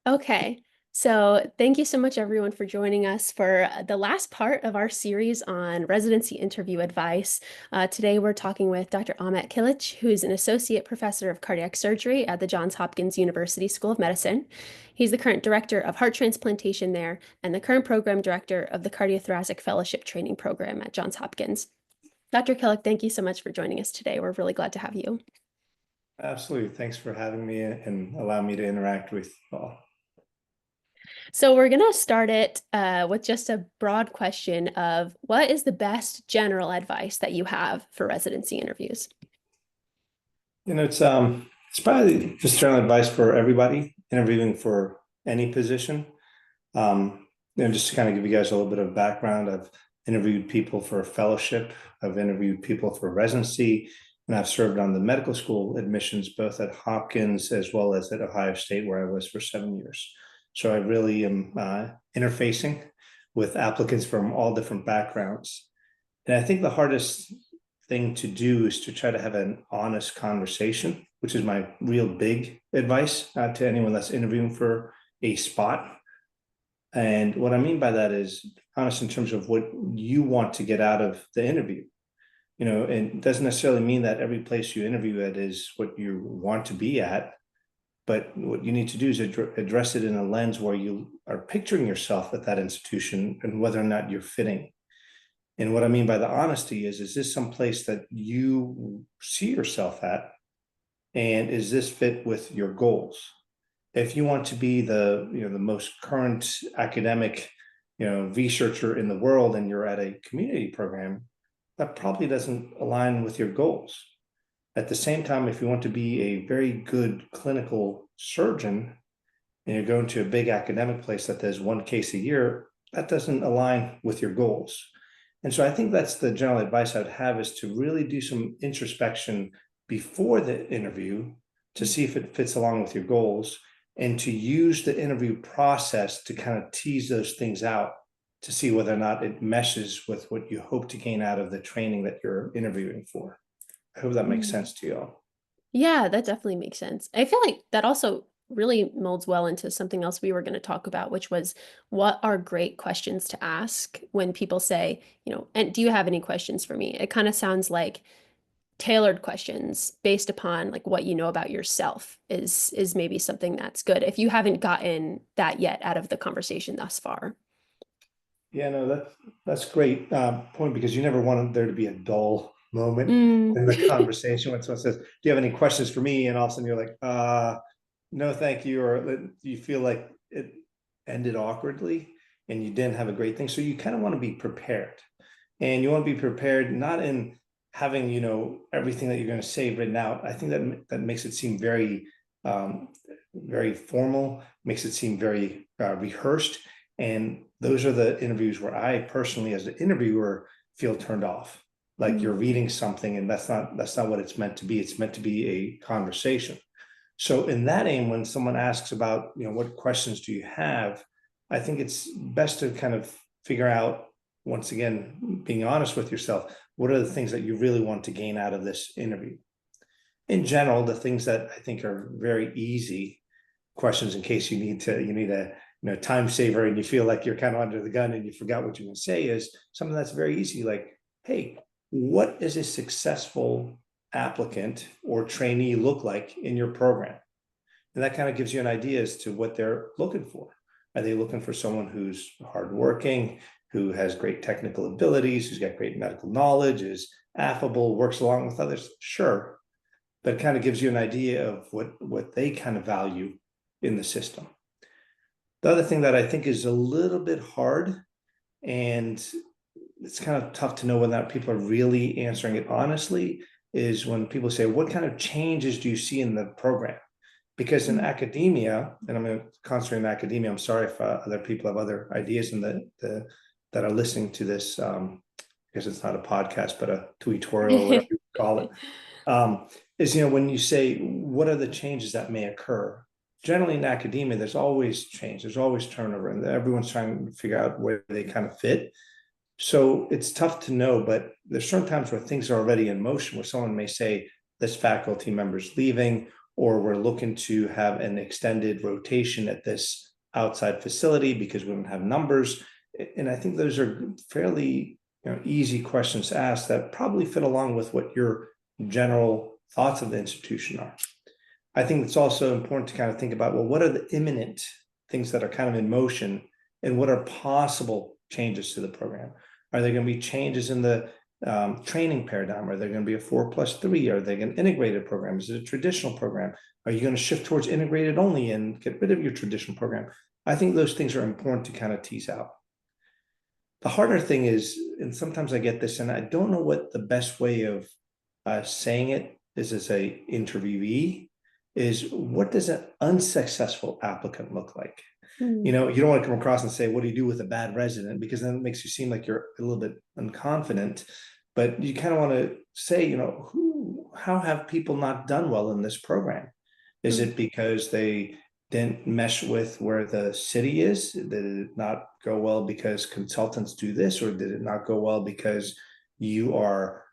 Okay, so thank you so much, everyone, for joining us for the last part of our series on residency interview advice. Today, we're talking with Dr. Ahmet Kilic, who's an associate professor of cardiac surgery at the Johns Hopkins University School of Medicine. He's the current director of heart transplantation there and the current program director of the cardiothoracic fellowship training program at Johns Hopkins. Dr. Kilic, thank you so much for joining us today. We're really glad to have you. Absolutely. Thanks for having me and allowing me to interact with you all. So we're gonna start it with just a broad question of what is the best general advice that you have for residency interviews? It's probably just general advice for everybody interviewing for any position. Just to kind of give you guys a little bit of background, I've interviewed people for a fellowship, I've interviewed people for residency, and I've served on the medical school admissions both at Hopkins as well as at Ohio State, where I was for 7 years. So I really am interfacing with applicants from all different backgrounds. And I think the hardest thing to do is to try to have an honest conversation, which is my real big advice to anyone that's interviewing for a spot. And what I mean by that is honest in terms of what you want to get out of the interview. And it doesn't necessarily mean that every place you interview at is what you want to be at. But what you need to do is address it in a lens where you are picturing yourself at that institution and whether or not you're fitting. And what I mean by the honesty is this some place that you see yourself at? And is this fit with your goals? If you want to be the most current academic, researcher in the world and you're at a community program, that probably doesn't align with your goals. At the same time, if you want to be a very good clinical surgeon and you're going to a big academic place that does one case a year, that doesn't align with your goals. And so I think that's the general advice I'd have, is to really do some introspection before the interview to see if it fits along with your goals, and to use the interview process to kind of tease those things out to see whether or not it meshes with what you hope to gain out of the training that you're interviewing for. I hope that makes Mm. sense to you all. Yeah, that definitely makes sense. I feel like that also really molds well into something else we were going to talk about, which was what are great questions to ask when people say, and do you have any questions for me? It kind of sounds like tailored questions based upon like what you know about yourself is maybe something that's good if you haven't gotten that yet out of the conversation thus far. Yeah, no, that's great point, because you never want there to be a dull moment Mm. in the conversation when someone says, "Do you have any questions for me?" And all of a sudden you're like, no, thank you," or you feel like it ended awkwardly and you didn't have a great thing. So you kind of want to be prepared, and you want to be prepared not in having everything that you're going to say written out. I think that makes it seem um, very formal, makes it seem very rehearsed. And those are the interviews where I personally, as an interviewer, feel turned off. Like you're Mm. reading something, and that's not what it's meant to be. It's meant to be a conversation. So in that aim, when someone asks about, what questions do you have, I think it's best to kind of figure out, once again, being honest with yourself, what are the things that you really want to gain out of this interview? In general, the things that I think are very easy questions, in case you need a time saver and you feel like you're kind of under the gun and you forgot what you're going to say, is something that's very easy, like, hey, what is a successful applicant or trainee look like in your program? And that kind of gives you an idea as to what they're looking for. Are they looking for someone who's hardworking, who has great technical abilities, who's got great medical knowledge, is affable, works along with others? Sure. But it kind of gives you an idea of what they kind of value in the system. The other thing that I think is a little bit hard, and it's kind of tough to know whether people are really answering it honestly, is when people say, what kind of changes do you see in the program? Because in Mm. academia, and I'm going to concentrate in academia, I'm sorry if other people have other ideas in that are listening to this, because it's not a podcast, but a tutorial, or whatever you call it, is, when you say, what are the changes that may occur? Generally in academia, there's always change, there's always turnover, and everyone's trying to figure out where they kind of fit. So it's tough to know, but there's certain times where things are already in motion, where someone may say, this faculty member's leaving, or we're looking to have an extended rotation at this outside facility because we don't have numbers. And I think those are fairly easy questions to ask that probably fit along with what your general thoughts of the institution are. I think it's also important to kind of think about, well, what are the imminent things that are kind of in motion, and what are possible changes to the program? Are there going to be changes in the training paradigm? Are there going to be a 4+3? Are they an integrated program? Is it a traditional program? Are you going to shift towards integrated only and get rid of your traditional program? I think those things are important to kind of tease out. The harder thing is, and sometimes I get this, and I don't know what the best way of saying it is as a interviewee, is what does an unsuccessful applicant look like? Mm. You don't want to come across and say, what do you do with a bad resident? Because then it makes you seem like you're a little bit unconfident. But you kind of want to say, how have people not done well in this program? Is Mm. it because they didn't mesh with where the city is? Did it not go well because consultants do this, or did it not go well because you are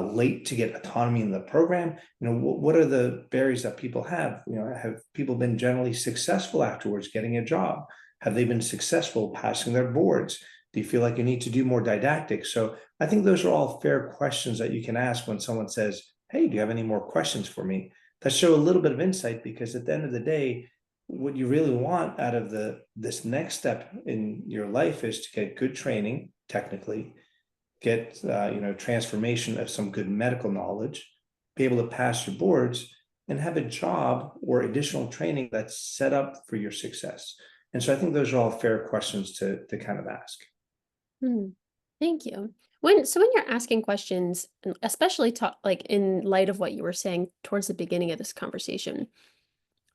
late to get autonomy in the program? What are the barriers that people have? Have people been generally successful afterwards getting a job? Have they been successful passing their boards? Do you feel like you need to do more didactic? So I think those are all fair questions that you can ask when someone says, hey, do you have any more questions for me? That show a little bit of insight, because at the end of the day, what you really want out of this next step in your life is to get good training technically, get transformation of some good medical knowledge, be able to pass your boards, and have a job or additional training that's set up for your success. And so I think those are all fair questions to kind of ask. Mm. Thank you. When you're asking questions, and especially like in light of what you were saying towards the beginning of this conversation,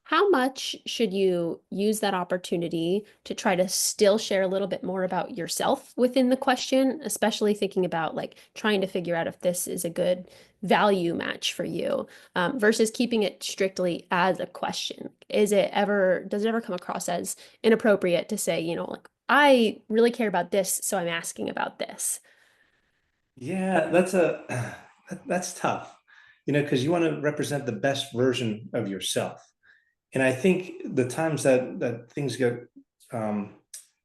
how much should you use that opportunity to try to still share a little bit more about yourself within the question, especially thinking about like trying to figure out if this is a good value match for you, versus keeping it strictly as a question? Does it ever come across as inappropriate to say, like, I really care about this, so I'm asking about this? Yeah, that's tough, because you want to represent the best version of yourself. And I think the times that things get um,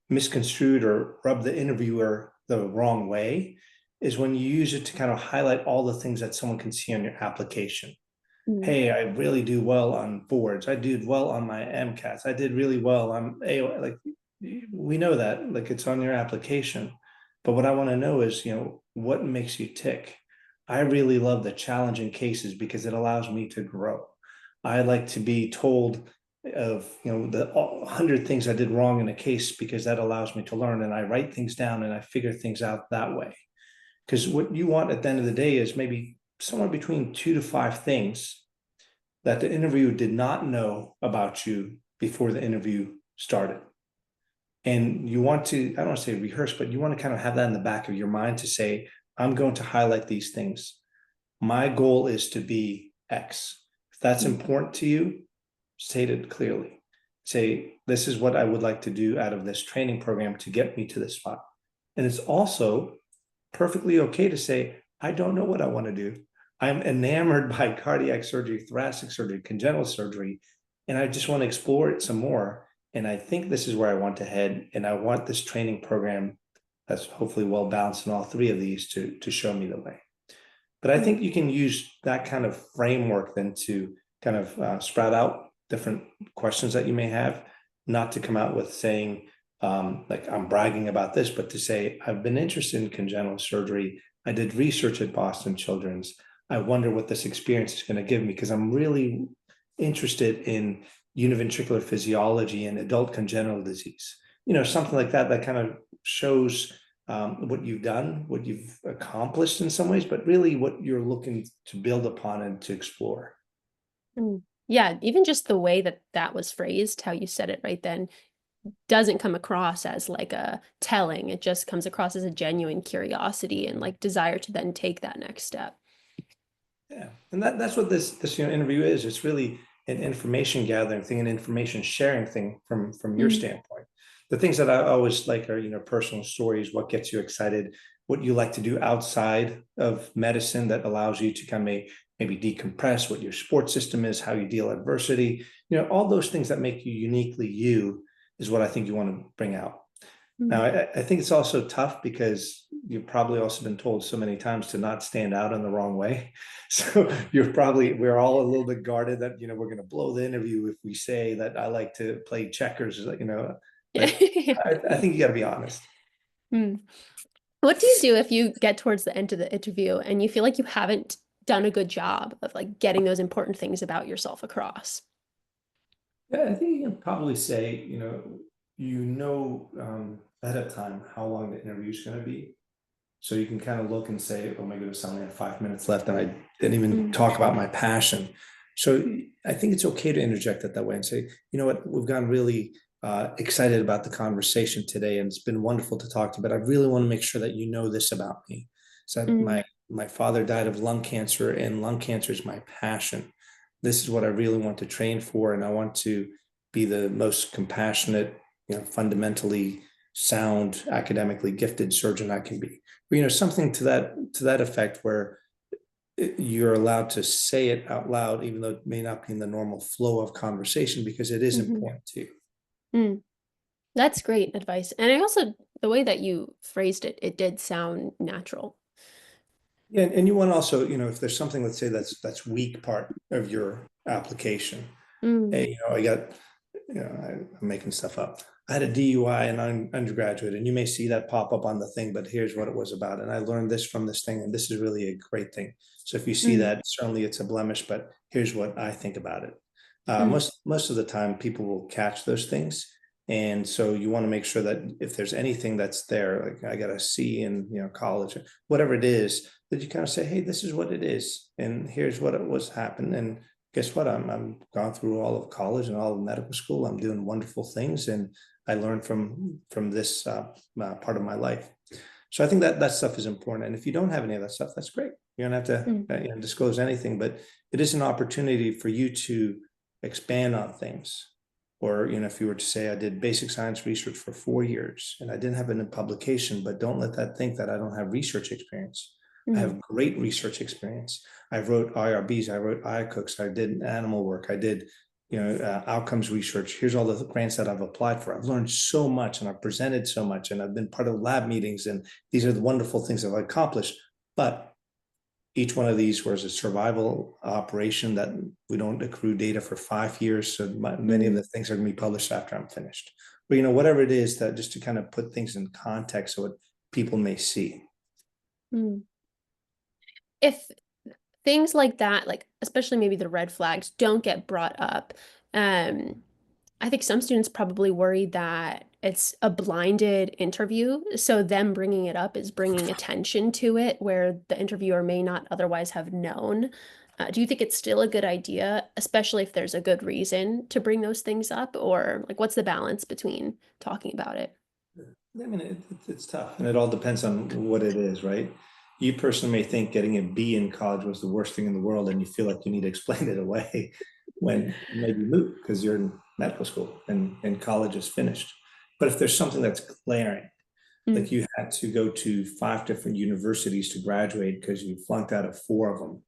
misconstrued or rub the interviewer the wrong way is when you use it to kind of highlight all the things that someone can see on your application. Mm. Hey, I really do well on boards. I did well on my MCATs. I did really well on AO. Like, we know that, like, it's on your application. But what I want to know is, what makes you tick? I really love the challenging cases because it allows me to grow. I like to be told of, the 100 things I did wrong in a case, because that allows me to learn, and I write things down and I figure things out that way. Because what you want at the end of the day is maybe somewhere between 2 to 5 things that the interviewer did not know about you before the interview started. And you want to, I don't want to say rehearse, but you want to kind of have that in the back of your mind to say, I'm going to highlight these things. My goal is to be X. If that's Mm. important to you, state it clearly. Say, this is what I would like to do out of this training program to get me to this spot. And it's also perfectly okay to say, I don't know what I want to do. I'm enamored by cardiac surgery, thoracic surgery, congenital surgery, and I just want to explore it some more. And I think this is where I want to head. And I want this training program that's hopefully well balanced in all three of these to show me the way. But I Mm. think you can use that kind of framework then to kind of sprout out different questions that you may have, not to come out with saying, like, I'm bragging about this, but to say, I've been interested in congenital surgery. I did research at Boston Children's. I wonder what this experience is going to give me, because I'm really interested in univentricular physiology and adult congenital disease. Something like that, that kind of shows what you've done, what you've accomplished in some ways, but really what you're looking to build upon and to explore. Mm. Yeah, even just the way that that was phrased, how you said it right then, doesn't come across as like a telling. It just comes across as a genuine curiosity and like desire to then take that next step. Yeah, and that's what this interview is. It's really an information gathering thing, an information sharing thing from your Mm. standpoint. The things that I always like are personal stories, what gets you excited, what you like to do outside of medicine that allows you to kind of maybe decompress, what your support system is, how you deal with adversity, all those things that make you uniquely you is what I think you want to bring out. Now, Mm. I think it's also tough because you've probably also been told so many times to not stand out in the wrong way. So we're all a little bit guarded that, we're going to blow the interview if we say that I like to play checkers, but I think you got to be honest. Mm. What do you do if you get towards the end of the interview and you feel like you haven't done a good job of like getting those important things about yourself across? Yeah, I think you can probably say, ahead of time how long the interview is going to be. So you can kind of look and say, oh, maybe there's only 5 minutes left and I didn't even Mm. talk about my passion. So I think it's okay to interject it that way and say, you know what, we've gotten really excited about the conversation today and it's been wonderful to talk to you, but I really want to make sure that you know this about me. So Mm. my father died of lung cancer and lung cancer is my passion. This is what I really want to train for. And I want to be the most compassionate, fundamentally sound, academically gifted surgeon I can be. Something to that effect where you're allowed to say it out loud, even though it may not be in the normal flow of conversation, because it is Mhm. important to you. Mm. That's great advice. And I also, the way that you phrased it, it did sound natural. Yeah, and you want to also, if there's something, let's say that's weak part of your application. Mm. Hey, I got, I'm making stuff up. I had a DUI in undergraduate, and you may see that pop up on the thing, but here's what it was about. And I learned this from this thing, and this is really a great thing. So if you see Mm. that, certainly it's a blemish, but here's what I think about it. Mm. Most of the time, people will catch those things, and so you want to make sure that if there's anything that's there, like I got a C in college, whatever it is, that you kind of say, hey, this is what it is, and here's what it was happened, and guess what? I'm gone through all of college and all of medical school. I'm doing wonderful things, and I learned from this part of my life. So I think that stuff is important. And if you don't have any of that stuff, that's great. You don't have to Mm. disclose anything, but it is an opportunity for you to expand on things. Or if you were to say, I did basic science research for 4 years and I didn't have a publication, but don't let that think that I don't have research experience. I Mm. have great research experience. I wrote IRBs, I wrote ICOOKs, I did animal work, I did outcomes research. Here's all the grants that I've applied for. I've learned so much and I've presented so much and I've been part of lab meetings and these are the wonderful things that I've accomplished. But each one of these was a survival operation that we don't accrue data for 5 years. So many of Mm. the things are going to be published after I'm finished. But whatever it is, that just to kind of put things in context so what people may see. Mm. If things like that, like especially maybe the red flags, don't get brought up, um, I think some students probably worry that it's a blinded interview, so them bringing it up is bringing attention to it where the interviewer may not otherwise have known. Do you think it's still a good idea, especially if there's a good reason to bring those things up, or like what's the balance between talking about it? I mean, it's tough, and it all depends on what it is, right? You personally may think getting a B in college was the worst thing in the world, and you feel like you need to explain it away when maybe moot because you're in medical school and college is finished. But if there's something that's glaring, Mm. like you had to go to 5 different universities to graduate because you flunked out of 4 of them,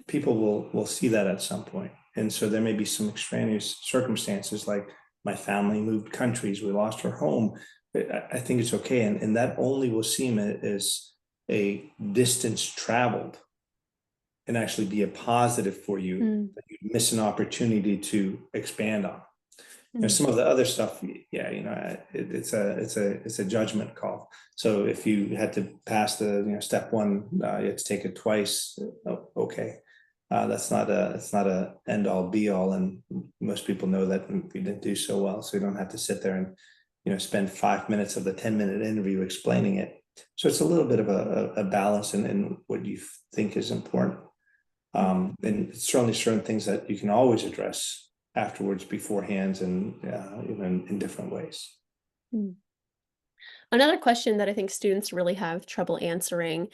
people will see that at some point. And so there may be some extraneous circumstances like my family moved countries, we lost our home. I think it's okay. And that only will seem as a distance traveled and actually be a positive for you Mm. that you miss an opportunity to expand on. Mm. Some of the other stuff, yeah, it's a judgment call. So if you had to pass the step one, you had to take it twice. Oh, okay, it's not a end all be all, and most people know that we didn't do so well, so you don't have to sit there and spend 5 minutes of the 10-minute interview explaining it. So it's a little bit of a balance in what you think is important. And certainly certain things that you can always address afterwards, beforehand, and even in different ways. Mm. Another question that I think students really have trouble answering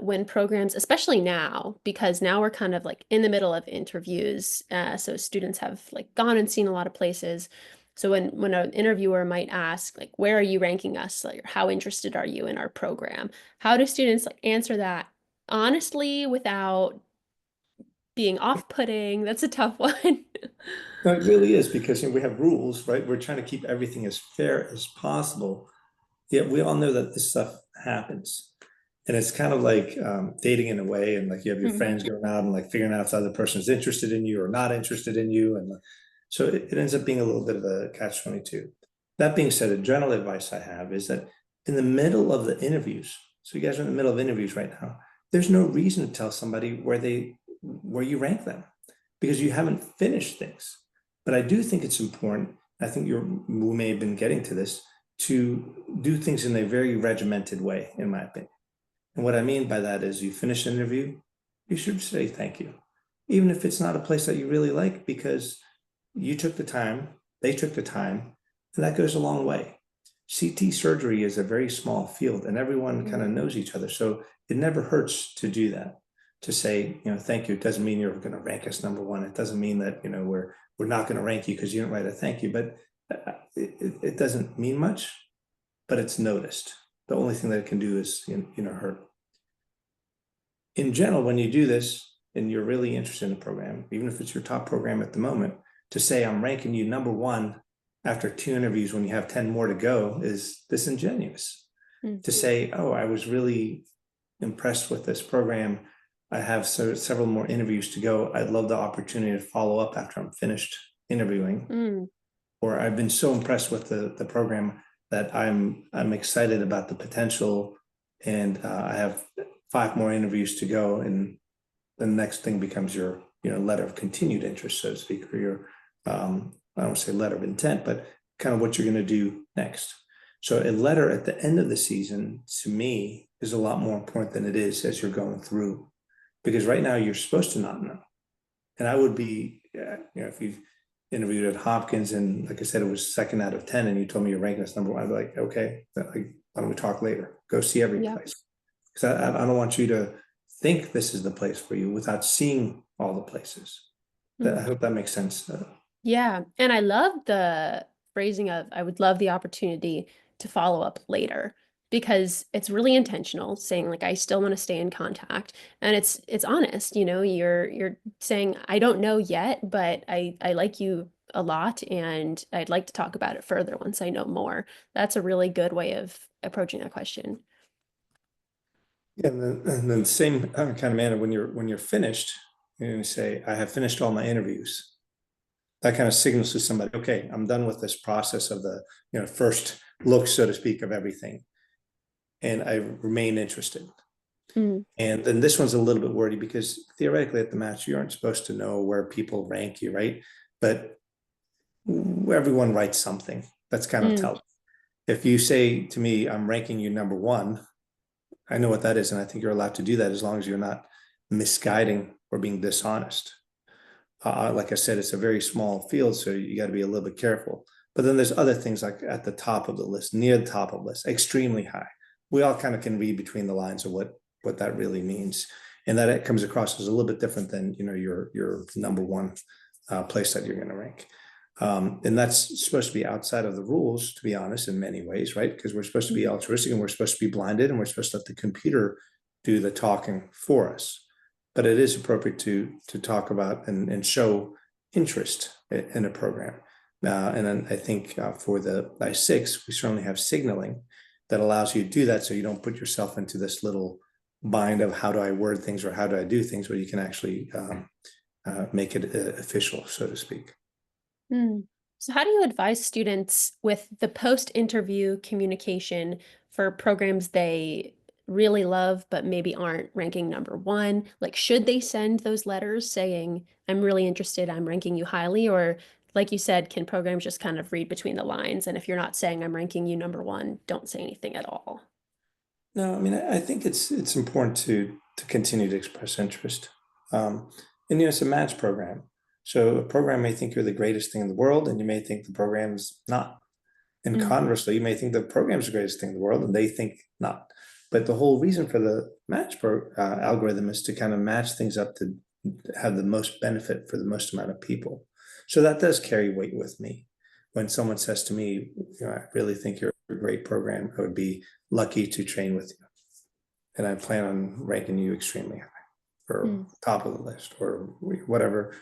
when programs, especially now, because now we're kind of like in the middle of interviews, so students have like gone and seen a lot of places. So when an interviewer might ask, like, where are you ranking us? Like, how interested are you in our program? How do students like answer that honestly without being off-putting. That's a tough one. No, it really is because we have rules, right? We're trying to keep everything as fair as possible. Yet we all know that this stuff happens. And it's kind of like dating in a way, and like you have your Mm, friends going out and like figuring out if the other person's interested in you or not interested in you. And so it ends up being a little bit of a catch-22. That being said, a general advice I have is that in the middle of the interviews, so you guys are in the middle of interviews right now, there's no reason to tell somebody where you rank them because you haven't finished things. But I do think it's important. I think we may have been getting to this to do things in a very regimented way, in my opinion. And what I mean by that is you finish an interview, you should say thank you, even if it's not a place that you really like, because you took the time, they took the time, and that goes a long way. CT surgery is a very small field and everyone kind of mm, knows each other. So it never hurts to do that, to say, thank you. It doesn't mean you're going to rank us number one. It doesn't mean that, we're not going to rank you because you didn't write a thank you, but it doesn't mean much, but it's noticed. The only thing that it can do is, hurt. In general, when you do this and you're really interested in the program, even if it's your top program at the moment, to say I'm ranking you number one after 2 interviews when you have 10 more to go is disingenuous. mm, To say, oh, I was really impressed with this program. I have several more interviews to go. I'd love the opportunity to follow up after I'm finished interviewing. mm, Or I've been so impressed with the program that I'm excited about the potential, and I have 5 more interviews to go, and the next thing becomes your letter of continued interest, so to speak, or your I don't say letter of intent, but kind of what you're going to do next. So a letter at the end of the season to me is a lot more important than it is as you're going through, because right now you're supposed to not know. And I would be, if you've interviewed at Hopkins and like I said, it was second out of 10 and you told me you're ranking us number one, I'd be like, okay, why don't we talk later? Go see every yeah. place. Because I don't want you to think this is the place for you without seeing all the places. I Mm. hope that makes sense. Yeah. And I love the phrasing of I would love the opportunity to follow up later because it's really intentional, saying like I still want to stay in contact. And it's honest, you're saying I don't know yet, but I like you a lot and I'd like to talk about it further once I know more. That's a really good way of approaching that question. Yeah, and then same kind of manner when you're finished, you say, I have finished all my interviews. That kind of signals to somebody, okay, I'm done with this process of the first look, so to speak, of everything, and I remain interested. Mm, And then this one's a little bit wordy because theoretically at the match you aren't supposed to know where people rank you, right? But everyone writes something that's kind of mm, telling. If you say to me, I'm ranking you number one, I know what that is, and I think you're allowed to do that as long as you're not misguiding or being dishonest. Like I said, it's a very small field, so you got to be a little bit careful. But then there's other things like at the top of the list, near the top of the list, extremely high. We all kind of can read between the lines of what that really means, and that it comes across as a little bit different than your number one place that you're going to rank. And that's supposed to be outside of the rules, to be honest, in many ways, right? Because we're supposed to be mm, altruistic and we're supposed to be blinded and we're supposed to let the computer do the talking for us. But it is appropriate to talk about and show interest in a program. And then I think for the I6, we certainly have signaling that allows you to do that so you don't put yourself into this little bind of how do I word things or how do I do things, where you can actually make it official, so to speak. mm. So how do you advise students with the post-interview communication for programs they really love but maybe aren't ranking number one? Like, should they send those letters saying, I'm really interested, I'm ranking you highly? Or, like you said, can programs just kind of read between the lines? And if you're not saying I'm ranking you number one, don't say anything at all. No, I mean, I think it's important to continue to express interest. Um, and it's a match program. So a program may think you're the greatest thing in the world, and you may think the program's not. And Mm, conversely, you may think the program's the greatest thing in the world, and they think not. But the whole reason for the algorithm is to kind of match things up to have the most benefit for the most amount of people. So that does carry weight with me. When someone says to me, I really think you're a great program, I would be lucky to train with you. And I plan on ranking you extremely high or Mm, top of the list or whatever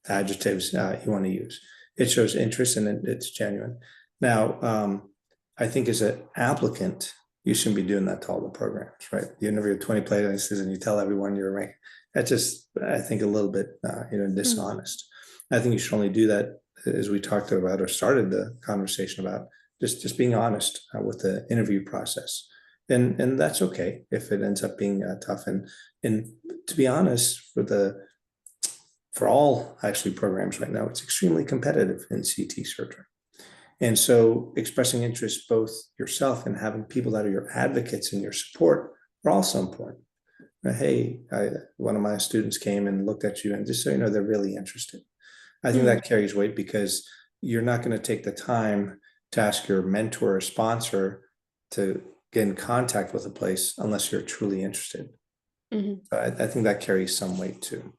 adjectives you want to use. It shows interest and it's genuine. Now, I think as an applicant, you shouldn't be doing that to all the programs, right? You interview 20 places and you tell everyone you're ranked. That's just, I think, a little bit, mm, dishonest. I think you should only do that as we talked about or started the conversation about just being honest with the interview process, and that's okay if it ends up being tough. And to be honest, for all actually programs right now, it's extremely competitive in CT surgery. And so expressing interest both yourself and having people that are your advocates and your support are also important. Hey, one of my students came and looked at you, and just so you know, they're really interested. I think mm, that carries weight because you're not going to take the time to ask your mentor or sponsor to get in contact with a place unless you're truly interested. mhm, So I think that carries some weight too.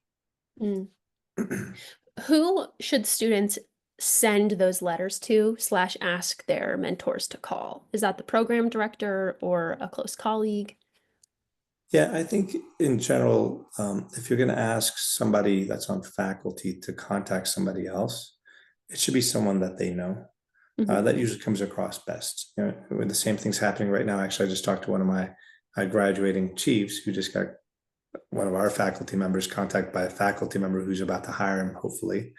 mm. Who should students send those letters to slash ask their mentors to call? Is that the program director or a close colleague? Yeah, I think in general, if you're going to ask somebody that's on faculty to contact somebody else, it should be someone that they know. Hmm. That usually comes across best. When the same thing's happening right now. Actually, I just talked to one of my graduating chiefs who just got one of our faculty members contacted by a faculty member who's about to hire him, hopefully,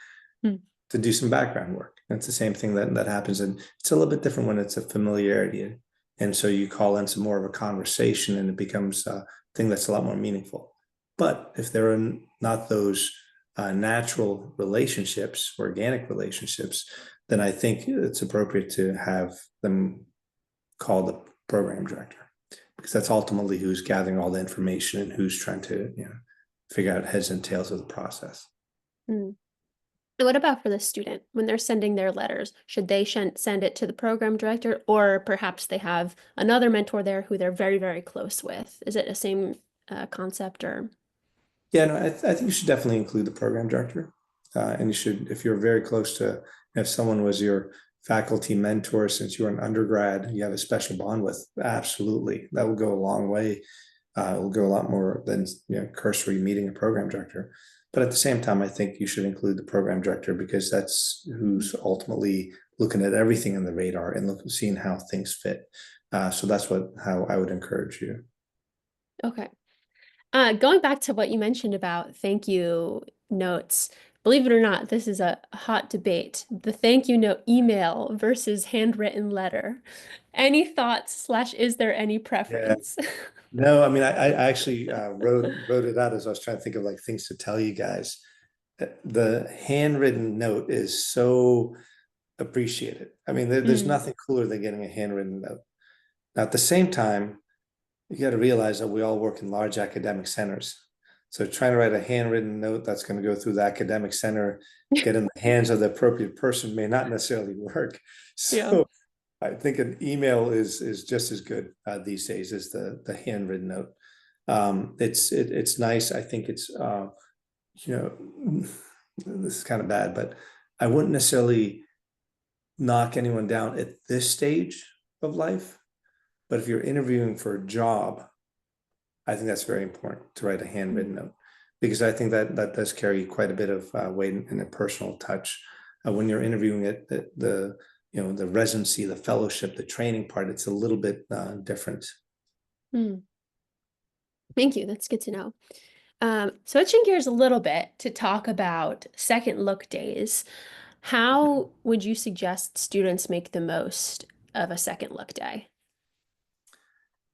Mm. to do some background work. And it's the same thing that happens. And it's a little bit different when it's a familiarity. And so you call in some more of a conversation and it becomes a thing that's a lot more meaningful. But if there are not those natural relationships, organic relationships, then I think it's appropriate to have them call the program director because that's ultimately who's gathering all the information and who's trying to figure out heads and tails of the process. Mm. And what about for the student? When they're sending their letters, should they send it to the program director, or perhaps they have another mentor there who they're very, very close with? Is it the same concept or? Yeah, no, I think you should definitely include the program director. And you should, if you're very close to, if someone was your faculty mentor since you were an undergrad, you have a special bond with, absolutely. That will go a long way. It will go a lot more than cursory meeting a program director. But at the same time, I think you should include the program director because that's who's ultimately looking at everything in the radar and seeing how things fit. So that's how I would encourage you. Okay. Going back to what you mentioned about thank you notes, believe it or not, this is a hot debate. The thank you note email versus handwritten letter. Any thoughts slash is there any Yeah. preference? No, I mean, I actually wrote it out as I was trying to think of like things to tell you guys. The handwritten note is so appreciated. I mean, there's Mm, nothing cooler than getting a handwritten note. Now, at the same time, you got to realize that we all work in large academic centers. So trying to write a handwritten note that's going to go through the academic center, get in the hands of the appropriate person may not necessarily work. yeah. So I think an email is just as good these days as the handwritten note. It's nice. I think it's you know this is kind of bad, but I wouldn't necessarily knock anyone down at this stage of life. But if you're interviewing for a job, I think that's very important to write a handwritten Mm, note because I think that does carry quite a bit of weight and a personal touch. When you're interviewing it, the residency, the fellowship, the training part, it's a little bit different. mm. Thank you. That's good to know. Switching gears a little bit to talk about second look days, how would you suggest students make the most of a second look day?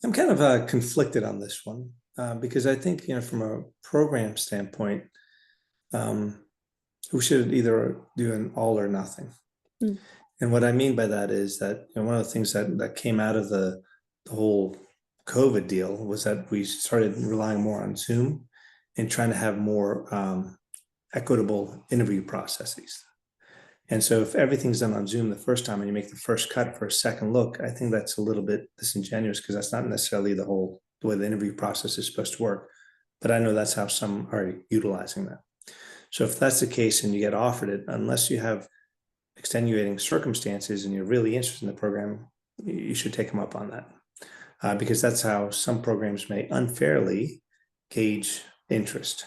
I'm kind of conflicted on this one because I think from a program standpoint, um, we should either do an all or nothing. Mm, And what I mean by that is that one of the things that came out of the whole COVID deal was that we started relying more on Zoom and trying to have more equitable interview processes. And so if everything's done on Zoom the first time and you make the first cut for a second look, I think that's a little bit disingenuous because that's not necessarily the way the interview process is supposed to work. But I know that's how some are utilizing that. So if that's the case and you get offered it, unless you have extenuating circumstances and you're really interested in the program, you should take them up on that because that's how some programs may unfairly gauge interest.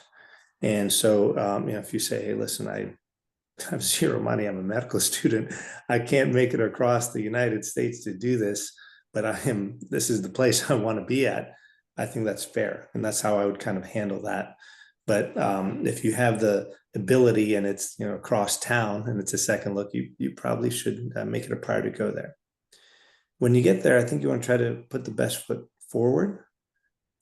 And so, if you say, hey, listen, I have zero money, I'm a medical student, I can't make it across the United States to do this, but this is the place I want to be at. I think that's fair. And that's how I would kind of handle that. But if you have the ability and it's, across town and it's a second look, you probably should make it a priority to go there. When you get there, I think you want to try to put the best foot forward,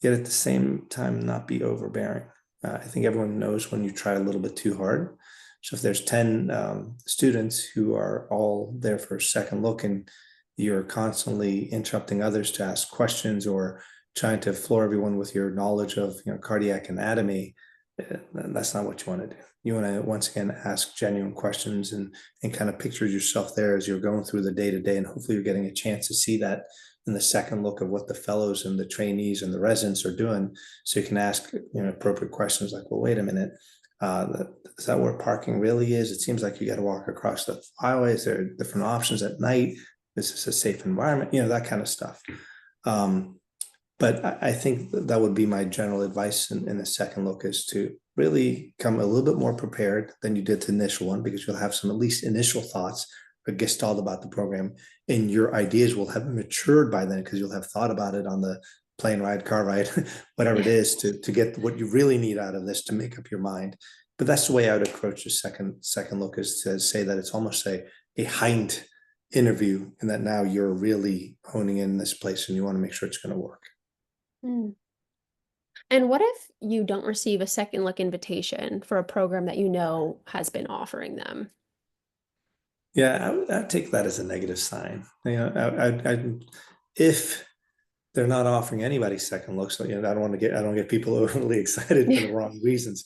yet at the same time not be overbearing. I think everyone knows when you try a little bit too hard. So if there's 10 students who are all there for a second look and you're constantly interrupting others to ask questions or trying to floor everyone with your knowledge of cardiac anatomy, that's not what you want to do. You want to once again ask genuine questions and kind of picture yourself there as you're going through the day to day, and hopefully you're getting a chance to see that in the second look of what the fellows and the trainees and the residents are doing, so you can ask appropriate questions like, well, wait a minute, is that where parking really is? It seems like you got to walk across the highways. There are different options at night. Is this a safe environment? That kind of stuff. But I think that would be my general advice in the second look, is to really come a little bit more prepared than you did the initial one, because you'll have some at least initial thoughts or gestalt about the program, and your ideas will have matured by then because you'll have thought about it on the plane ride, car ride, whatever it is, to get what you really need out of this to make up your mind. But that's the way I would approach the second look, is to say that it's almost a heightened interview, and that now you're really honing in this place and you want to make sure it's going to work. Mm. And what if you don't receive a second look invitation for a program that has been offering them? Yeah, I'd take that as a negative sign. If they're not offering anybody second looks, so I don't get people overly excited for the wrong reasons.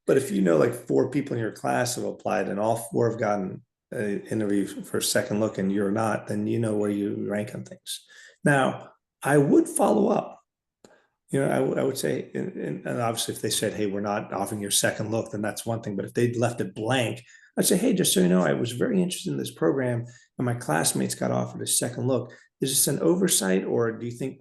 But if like 4 people in your class have applied and all 4 have gotten an interview for a second look and you're not, then you know where you rank on things. Now, I would follow up. I would say, and obviously if they said, hey, we're not offering your second look, then that's one thing. But if they'd left it blank, I'd say, hey, just so you know, I was very interested in this program and my classmates got offered a second look. Is this an oversight, or do you think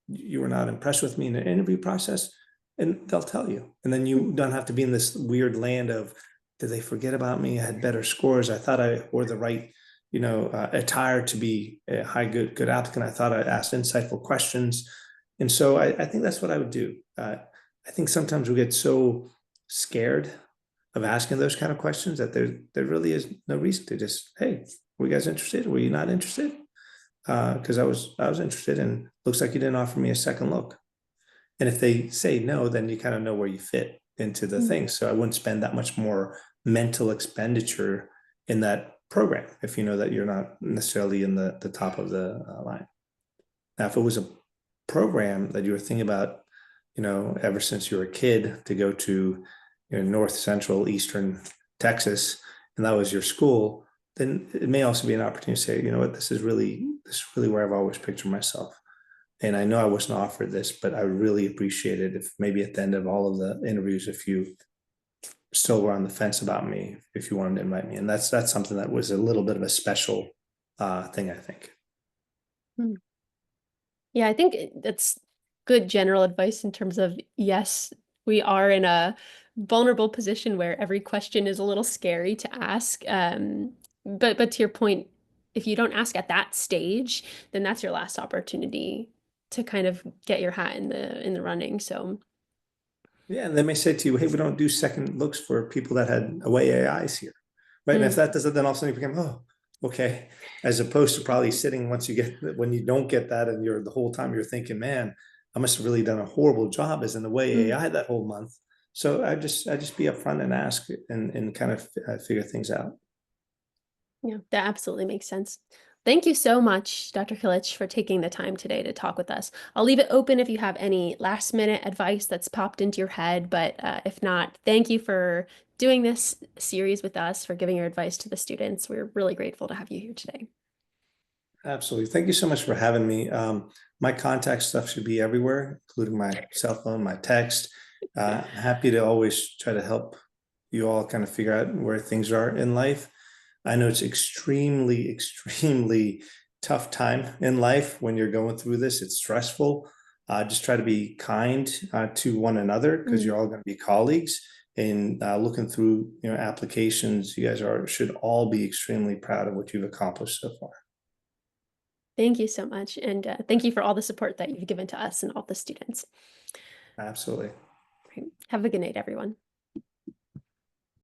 you were not impressed with me in the interview process? And they'll tell you. And then you don't have to be in this weird land of, did they forget about me? I had better scores. I thought I wore the right, attire to be a good applicant. I thought I asked insightful questions. And so I think that's what I would do. I think sometimes we get so scared of asking those kind of questions that there really is no reason to just, hey, were you guys interested? Were you not interested? Because I was interested, and looks like you didn't offer me a second look. And if they say no, then you kind of know where you fit into the thing. So I wouldn't spend that much more mental expenditure in that program if you know that you're not necessarily in the top of the line. Now, if it was a program that you were thinking about, ever since you were a kid, to go to North Central Eastern Texas, and that was your school, then it may also be an opportunity to say, you know what, this is really where I've always pictured myself. And I know I wasn't offered this, but I would really appreciate it if maybe at the end of all of the interviews, if you still were on the fence about me, if you wanted to invite me. And that's something that was a little bit of a special thing, I think. Yeah, I think that's good general advice in terms of, yes, we are in a vulnerable position where every question is a little scary to ask. But to your point, if you don't ask at that stage, then that's your last opportunity to kind of get your hat in the running. So Yeah, and they may say to you, hey, we don't do second looks for people that had away AIs here. Right. And if that doesn't, then all of a sudden you become, oh, okay. As opposed to probably sitting when you don't get that, and the whole time you're thinking, man, I must have really done a horrible job as an away AI that whole month. So I just be upfront and ask and kind of figure things out. Yeah, that absolutely makes sense. Thank you so much, Dr. Kilic, for taking the time today to talk with us. I'll leave it open if you have any last minute advice that's popped into your head, but if not, thank you for doing this series with us, for giving your advice to the students. We're really grateful to have you here today. Absolutely. Thank you so much for having me. My contact stuff should be everywhere, including my cell phone, my text. Happy to always try to help you all kind of figure out where things are in life. I know it's extremely tough time in life when you're going through this. It's stressful. Just try to be kind to one another because Mm. you're all going to be colleagues. And looking through applications, you guys should all be extremely proud of what you've accomplished so far. Thank you so much. And thank you for all the support that you've given to us and all the students. Absolutely. Right. Have a good night, everyone.